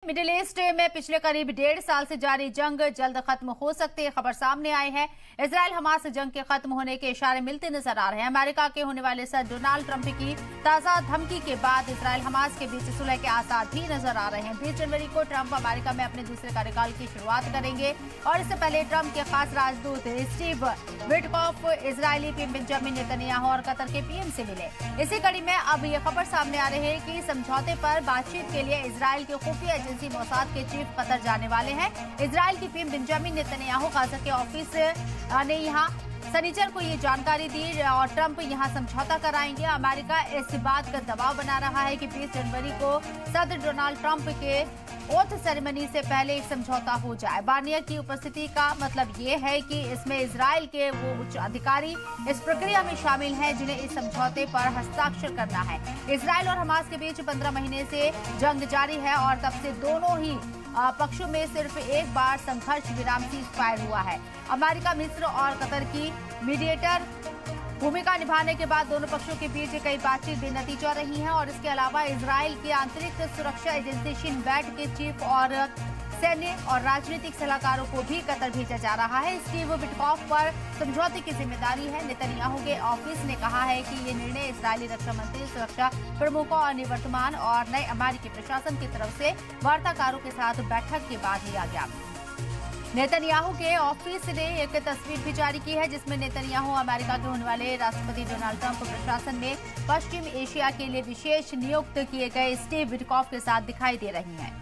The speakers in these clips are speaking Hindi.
मिडिल ईस्ट में पिछले करीब 1.5 साल से जारी जंग जल्द खत्म हो सकती है खबर सामने आई है। इजराइल हमास जंग के खत्म होने के इशारे मिलते नजर आ रहे हैं। अमेरिका के होने वाले सदर डोनाल्ड ट्रंप की ताजा धमकी के बाद इजराइल हमास के बीच सुलह के आसार भी नजर आ रहे हैं। 20 जनवरी को ट्रंप अमेरिका में अपने दूसरे कार्यकाल की शुरुआत करेंगे और इससे पहले ट्रंप के खास राजदूत Steve Witkoff Israeli PM Benjamin Netanyahu और कतर के पीएम से मिले। इसी कड़ी में अब ये खबर सामने आ रही है कि समझौते पर बातचीत के लिए इजराइल के खुफिया एजेंसी मोसाद के चीफ कतर जाने वाले हैं। इजराइल की पीएम बेंजामिन नेतन्याहू कतर के ऑफिस ने यहां शनिचर को ये जानकारी दी और ट्रंप यहां समझौता कराएंगे। अमेरिका इस बात का दबाव बना रहा है कि 20 जनवरी को सदर डोनाल्ड ट्रंप के ओथ सेरेमनी से पहले एक समझौता हो जाए। बार्नियर की उपस्थिति का मतलब ये है कि इसमें इजराइल के वो उच्च अधिकारी इस प्रक्रिया में शामिल हैं जिन्हें इस समझौते पर हस्ताक्षर करना है। इजराइल और हमास के बीच 15 महीने से जंग जारी है और तब से दोनों ही पक्षों में सिर्फ एक बार संघर्ष विराम सीज फायर हुआ है। अमेरिका, मिस्र और कतर की मीडिएटर भूमिका निभाने के बाद दोनों पक्षों के बीच कई बातचीत बेनतीजा रही है और इसके अलावा इजराइल की आंतरिक सुरक्षा एजेंसी शिन बेट के चीफ और सैन्य और राजनीतिक सलाहकारों को भी कतर भेजा जा रहा है। स्टीव विटकॉफ पर समझौते की जिम्मेदारी है। नेतन्याहू के ऑफिस ने कहा है कि ये निर्णय इजरायली रक्षा मंत्री, सुरक्षा प्रमुखों और निवर्तमान और नए अमेरिकी प्रशासन की तरफ से वार्ताकारों के साथ बैठक के बाद लिया गया। नेतन्याहू के ऑफिस ने एक तस्वीर भी जारी की है जिसमें नेतन्याहू अमेरिका के होने वाले राष्ट्रपति डोनाल्ड ट्रंप प्रशासन में पश्चिम एशिया के लिए विशेष नियुक्त किए गए स्टीव विटकॉफ के साथ दिखाई दे रही हैं।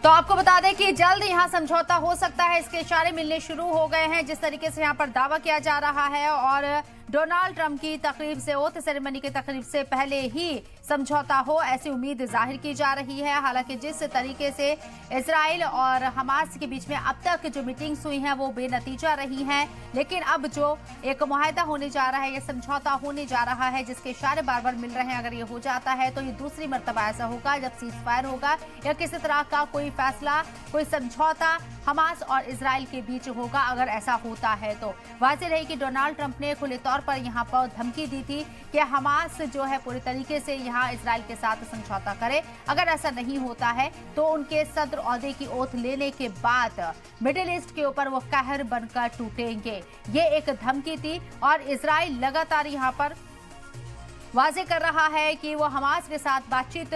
तो आपको बता दें कि जल्द यहां समझौता हो सकता है, इसके इशारे मिलने शुरू हो गए हैं। जिस तरीके से यहां पर दावा किया जा रहा है और डोनाल्ड ट्रंप की तकरीब से ओथ सेरेमनी की तकरीब से पहले ही समझौता हो, ऐसी उम्मीद जाहिर की जा रही है। हालांकि जिस तरीके से इजराइल और हमास के बीच में अब तक जो मीटिंग्स हुई हैं वो बेनतीजा रही हैं, लेकिन अब जो एक मुआहदा होने जा रहा है, ये समझौता होने जा रहा है जिसके इशारे बार बार मिल रहे हैं। अगर ये हो जाता है तो ये दूसरी मर्तबा ऐसा होगा जब सीज फायर होगा या किसी तरह का कोई फैसला, कोई समझौता हमास और इजराइल के बीच होगा। अगर ऐसा होता है तो वाज़ेह रही कि डोनाल्ड ट्रंप ने खुले तौर पर यहां पर धमकी दी थी कि हमास जो है पूरी तरीके से यहां इजराइल के साथ समझौता करे। अगर ऐसा नहीं होता है तो उनके सदर ओहदे की ओथ लेने के बाद मिडिल ईस्ट के ऊपर वो कहर बनकर टूटेंगे। ये एक धमकी थी और इजराइल लगातार यहां पर वाज़ेह कर रहा है कि वो हमास के साथ बातचीत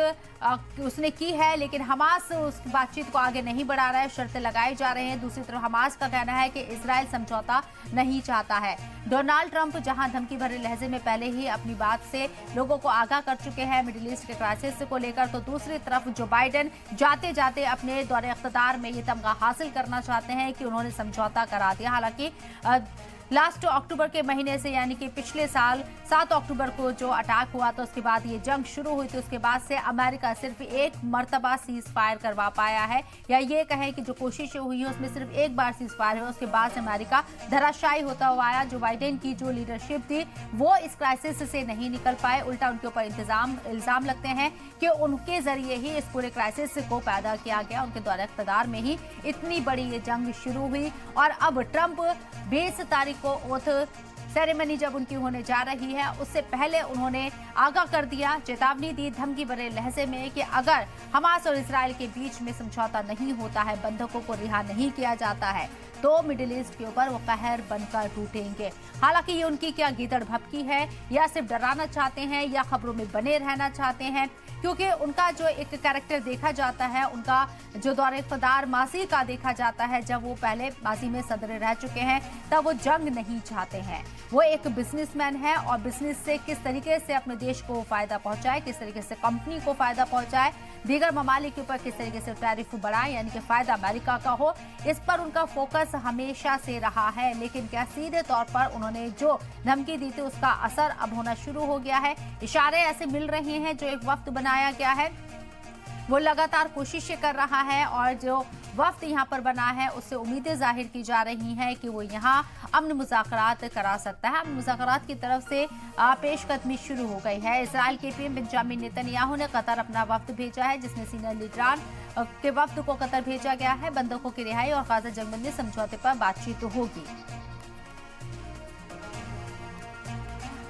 उसने की है, लेकिन हमास उस बातचीत को आगे नहीं बढ़ा रहा है, शर्तें लगाए जा रहे हैं। दूसरी तरफ हमास का कहना है कि इजराइल समझौता नहीं चाहता है। डोनाल्ड ट्रंप जहां धमकी भरे लहजे में पहले ही अपनी बात से लोगों को आगाह कर चुके हैं मिडिल ईस्ट के क्राइसिस को लेकर, तो दूसरी तरफ जो बाइडेन जाते जाते अपने दौरे इख्तिदार में ये तमगा हासिल करना चाहते हैं कि उन्होंने समझौता करा दिया। हालांकि लास्ट अक्टूबर के महीने से यानी कि पिछले साल 7 अक्टूबर को जो अटैक हुआ तो उसके बाद ये जंग शुरू हुई थी, उसके बाद से अमेरिका सिर्फ एक मर्तबा सीज फायर करवा पाया है, या ये कहें कि जो कोशिशें हुई है उसमें सिर्फ एक बार सीज फायर हुआ। उसके बाद से अमेरिका धराशायी होता हुआ आया। जो बाइडेन की जो लीडरशिप थी वो इस क्राइसिस से नहीं निकल पाए, उल्टा उनके ऊपर इल्जाम लगते हैं कि उनके जरिए ही इस पूरे क्राइसिस को पैदा किया गया। उनके दौरे इख्तिदार में ही इतनी बड़ी ये जंग शुरू हुई और अब ट्रंप 20 तारीख को ओथ सेरेमनी जब उनकी होने जा रही है उससे पहले उन्होंने आगाह कर दिया, चेतावनी दी धमकी भरे लहजे में कि अगर हमास और इजराइल के बीच में समझौता नहीं होता है, बंधकों को रिहा नहीं किया जाता है, तो मिडिल ईस्ट के ऊपर वो कहर बनकर टूटेंगे। हालांकि ये उनकी क्या गीदड़ भपकी है, या सिर्फ डराना चाहते हैं या खबरों में बने रहना चाहते हैं, क्योंकि उनका जो एक कैरेक्टर देखा जाता है, उनका जो दौरे इख्तिदार माजी का देखा जाता है, जब वो पहले माजी में सदर रह चुके हैं तब वो जंग नहीं चाहते हैं। वो एक बिजनेसमैन है और बिजनेस से किस तरीके से अपने देश को फायदा पहुंचाए, किस तरीके से कंपनी को फायदा पहुंचाए, दीगर ममालिक के ऊपर किस तरीके से टैरिफ बढ़ाए यानी कि फायदा अमेरिका का हो, इस पर उनका फोकस हमेशा से रहा है। लेकिन क्या सीधे तौर पर उन्होंने जो धमकी दी थी उसका असर अब होना शुरू हो गया है। इशारे ऐसे मिल रहे हैं, जो एक वक्त बनाया गया है वो लगातार कोशिशें कर रहा है और जो वफ्द यहाँ पर बना है उससे उम्मीदें जाहिर की जा रही हैं कि वो यहाँ अमन मुज़ाकरात करा सकता है। अमन मुज़ाकरात की तरफ से पेशकदमी शुरू हो गई है। इजराइल के पीएम बेंजामिन नेतन्याहू ने कतर अपना वफ्द भेजा है, जिसमें सीनियर लीडरान के वफ्द को कतर भेजा गया है। बंधकों की रिहाई और गाजा जंगबंदी समझौते पर बातचीत होगी।